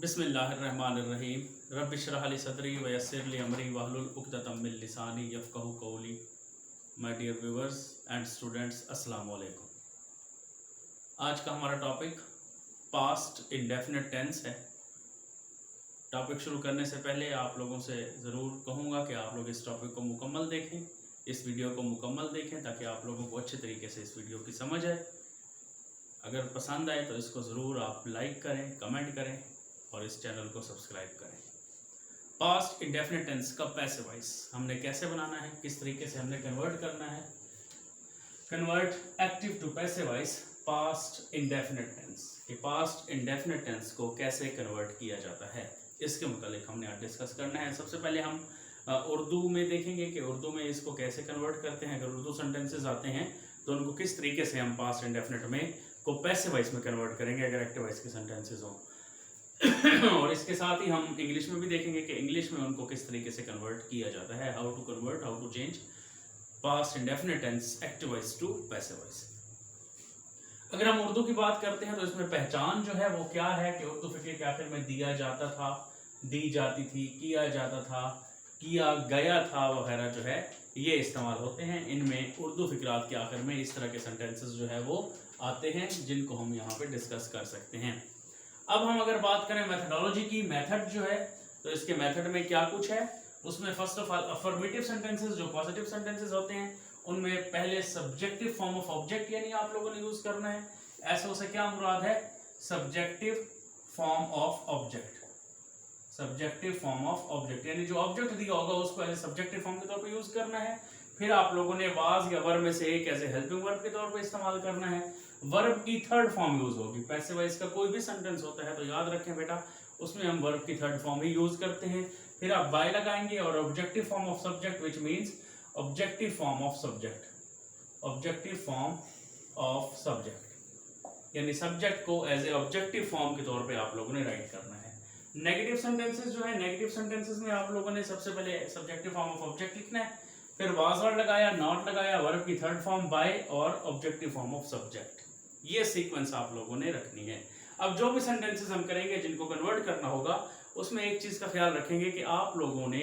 बिस्मिल्लाहिर्रहमानिर्रहीम रब्बिश्रह ली सदरी वयस्सिर ली अमरी वहलुल उक़दतम मिन लिसानी यफ़क़हू क़ौली। My dear viewers and students, अस्सलाम वालेकुम। आज का हमारा टॉपिक पास्ट इंडेफिनिट टेंस है। टॉपिक शुरू करने से पहले आप लोगों से ज़रूर कहूँगा कि आप लोग इस टॉपिक को मुकम्मल देखें, इस वीडियो को मुकम्मल देखें ताकि आप लोगों को अच्छे तरीके से इस वीडियो की समझ आए। अगर पसंद आए तो इसको ज़रूर आप लाइक करें, कमेंट करें और इस चैनल को सब्सक्राइब करें। पास्ट इंडेफिनिट टेंस का पैसिव वॉइस हमने कैसे बनाना है, किस तरीके से हमने कन्वर्ट करना है। Convert active to passive voice past indefinite tense. ये पास्ट इंडेफिनिट टेंस को कैसे कन्वर्ट किया जाता है, इसके मुतालिक हमने आज डिस्कस करना है। सबसे पहले हम उर्दू में देखेंगे कि उर्दू में इसको कैसे कन्वर्ट करते हैं। अगर उर्दू सेंटेंसेस आते हैं तो उनको किस तरीके से हम पास्ट इंडेफिनिट में को पैसिव वॉइस में कन्वर्ट करेंगे अगर एक्टिव वॉइस के सेंटेंसेस हों। और इसके साथ ही हम इंग्लिश में भी देखेंगे कि इंग्लिश में उनको किस तरीके से कन्वर्ट किया जाता है। How to convert, how to change past indefinite tense active voice to passive voice. अगर हम उर्दू की बात करते हैं तो इसमें पहचान जो है वो क्या है कि उर्दू फिक्र के आखिर में दिया जाता था, दी जाती थी, किया जाता था, किया गया था वगैरह जो है ये इस्तेमाल होते हैं। इनमें उर्दू फिक्रात के आखिर में इस तरह के सेंटेंसेस जो है वो आते हैं जिनको हम यहाँ पे डिस्कस कर सकते हैं। अब हम अगर बात करें मेथडोलॉजी की, मेथड जो है तो इसके मेथड में क्या कुछ है। उसमें first of all affirmative sentences जो पॉजिटिव सेंटेंसेस होते हैं उनमें पहले सब्जेक्टिव फॉर्म ऑफ ऑब्जेक्ट यानी आप लोगों ने यूज करना है। ऐसा से क्या मुराद है, subjective form of object. Subjective form of object यानी जो ऑब्जेक्ट दिया होगा उसको एज सब्जेक्टिव फॉर्म के तौर पे यूज करना है। फिर आप लोगों ने वाज या वर्ब में से एक ऐसे हेल्पिंग वर्ब के तौर पे इस्तेमाल करना है। वर्ब की थर्ड फॉर्म यूज होगी। पैसिव वॉइस का कोई भी सेंटेंस होता है तो याद रखें बेटा, उसमें हम वर्ब की थर्ड फॉर्म ही यूज करते हैं। फिर आप बाय लगाएंगे और objective form of subject which means objective form of subject. Objective form of subject यानी सब्जेक्ट को एज ए ऑब्जेक्टिव फॉर्म के तौर पे आप लोगों ने राइट करना है। नेगेटिव सेंटेंसेस जो है, नेगेटिव सेंटेंसेस में आप लोगों ने सबसे पहले सब्जेक्टिव फॉर्म ऑफ ऑब्जेक्ट लिखना है, फिर वाज वर्ड लगाया, नॉट लगाया, वर्ब की थर्ड फॉर्म बाय और ऑब्जेक्टिव फॉर्म ऑफ सब्जेक्ट। ये सीक्वेंस आप लोगों ने रखनी है। अब जो भी सेंटेंसेस हम करेंगे जिनको कन्वर्ट करना होगा उसमें एक चीज का ख्याल रखेंगे कि आप लोगों ने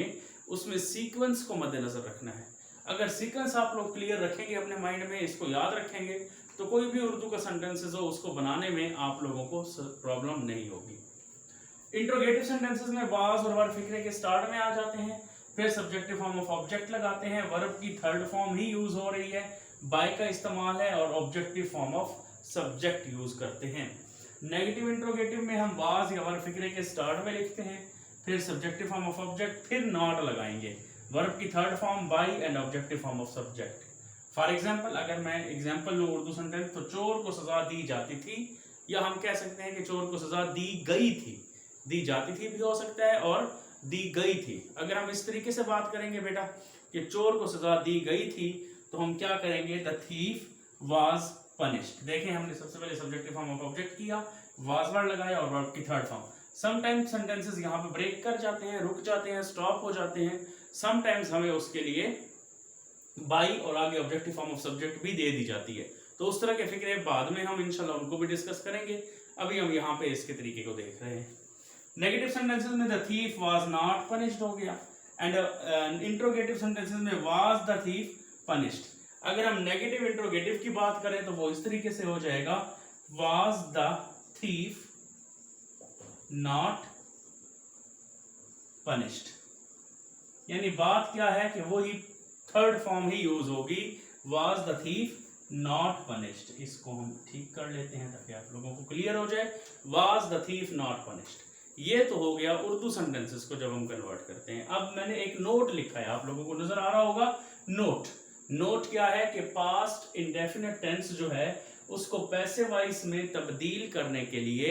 उसमें सीक्वेंस को मद्देनजर रखना है। अगर सीक्वेंस आप लोग क्लियर रखेंगे अपने माइंड में, इसको याद रखेंगे तो कोई भी उर्दू का सेंटेंसेस हो उसको बनाने में आप लोगों को प्रॉब्लम नहीं होगी। इंट्रोगेटिव सेंटेंसेस में वाज और वर्ब फिक्रे के स्टार्ट में आ जाते हैं, फिर सब्जेक्टिव फॉर्म ऑफ ऑब्जेक्ट लगाते हैं, वर्ब की थर्ड फॉर्म ही यूज हो रही है, बाय का इस्तेमाल है और objective form of subject use करते हैं। नेगेटिव इंट्रोगेटिव में हम वाज या वर्ब फिक्रे के स्टार्ट में लिखते हैं, फिर सब्जेक्टिव फॉर्म ऑफ ऑब्जेक्ट, फिर नॉट लगाएंगे, वर्ब की third form by and objective form of subject. For example अगर मैं एग्जांपल लूं उर्दू सेंटेंस तो चोर को सजा दी जाती थी, या हम कह सकते हैं कि चोर को सजा दी गई थी। दी जाती थी भी हो सकता है और दी गई थी। अगर हम इस तरीके से बात करेंगे बेटा कि चोर को सजा दी गई थी तो हम क्या करेंगे, द थीफ वाज पनिश्ड। देखें हमने सबसे पहले सब्जेक्टिव फॉर्म ऑफ ऑब्जेक्ट किया, वाज वर्ड लगाया और वर्ब की थर्ड फॉर्म। समटाइम्स सेंटेंसेस यहाँ पे ब्रेक कर जाते हैं, रुक जाते हैं, स्टॉप हो जाते हैं। समटाइम्स हमें उसके लिए बाई और आगे ऑब्जेक्टिव फॉर्म ऑफ सब्जेक्ट भी दे दी जाती है। तो उस तरह के फिक्रे बाद में हम इंशाल्लाह उनको भी डिस्कस करेंगे। अभी हम यहाँ पे इसके तरीके को देख रहे हैं। नेगेटिव सेंटेंसेस में the thief was not punished हो गया एंड इंट्रोगेटिव सेंटेंसेस में वाज द थीफ पनिश्ड। अगर हम नेगेटिव इंट्रोगेटिव की बात करें तो वो इस तरीके से हो जाएगा, was the thief not punished. यानी बात क्या है कि वो ही थर्ड फॉर्म ही यूज होगी, was the thief not punished. इसको हम ठीक कर लेते हैं ताकि आप लोगों को क्लियर हो जाए। Was the thief not punished, ये तो हो गया उर्दू सेंटेंसेस को जब हम कन्वर्ट करते हैं। अब मैंने एक नोट लिखा है, आप लोगों को नजर आ रहा होगा नोट। नोट क्या है कि पास्ट इंडेफिनिट टेंस जो है उसको पैसिव वॉइस में तब्दील करने के लिए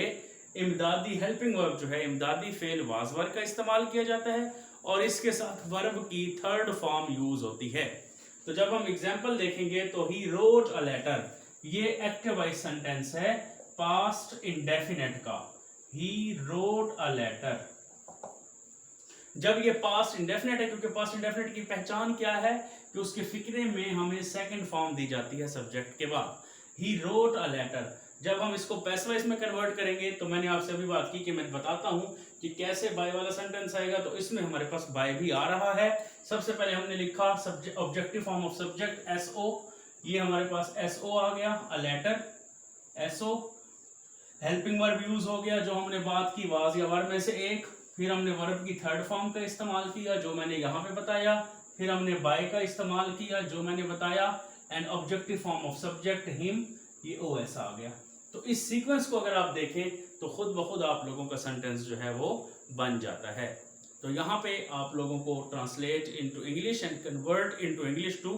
इमदादी हेल्पिंग वर्ब जो है, इमदादी फेल वाज वर्ब का इस्तेमाल किया जाता है और इसके साथ वर्ब की थर्ड फॉर्म यूज होती है। तो जब हम एग्जाम्पल देखेंगे तो ही रोट अ लेटर, ये एक्टिव वॉइस सेंटेंस है पास्ट इंडेफिनिट का। He wrote a letter। जब ये पास्ट इंडेफिनिट है, क्योंकि पास्ट इंडेफिनिट की पहचान क्या है कि उसके फिक्रे में हमें सेकंड फॉर्म दी जाती है सब्जेक्ट के बाद। He wrote a letter। जब हम इसको पैसिव वॉइस में कन्वर्ट करेंगे तो मैंने आपसे अभी बात की कि मैं बताता हूं कि कैसे बाय वाला सेंटेंस आएगा। तो इसमें हमारे पास बाय भी आ रहा है। सबसे पहले हमने लिखा subject, objective form of subject SO, ये हमारे पास एसओ आ गया, a letter SO. Helping verb use हो गया, जो हमने बात की वाज या वर में से एक। फिर हमने वर्ब की थर्ड फॉर्म का इस्तेमाल किया, जो मैंने यहाँ पे बताया। फिर हमने बाय का इस्तेमाल किया, जो मैंने बताया। And objective form of subject him, ये ओएस आ गया। तो इस सीक्वेंस को अगर आप देखें तो खुद ब खुद आप लोगों का सेंटेंस जो है वो बन जाता है। तो यहाँ पे आप लोगों को translate into English and convert into English to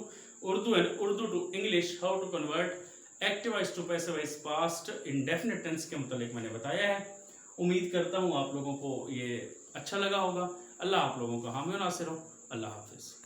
Urdu and Urdu to English, how to convert active voice to passive voice past indefinite tense के मुतालिक मैंने बताया है। उम्मीद करता हूँ आप लोगों को ये अच्छा लगा होगा। अल्लाह आप लोगों का हामी नासिर हो। अल्लाह हाफिज़।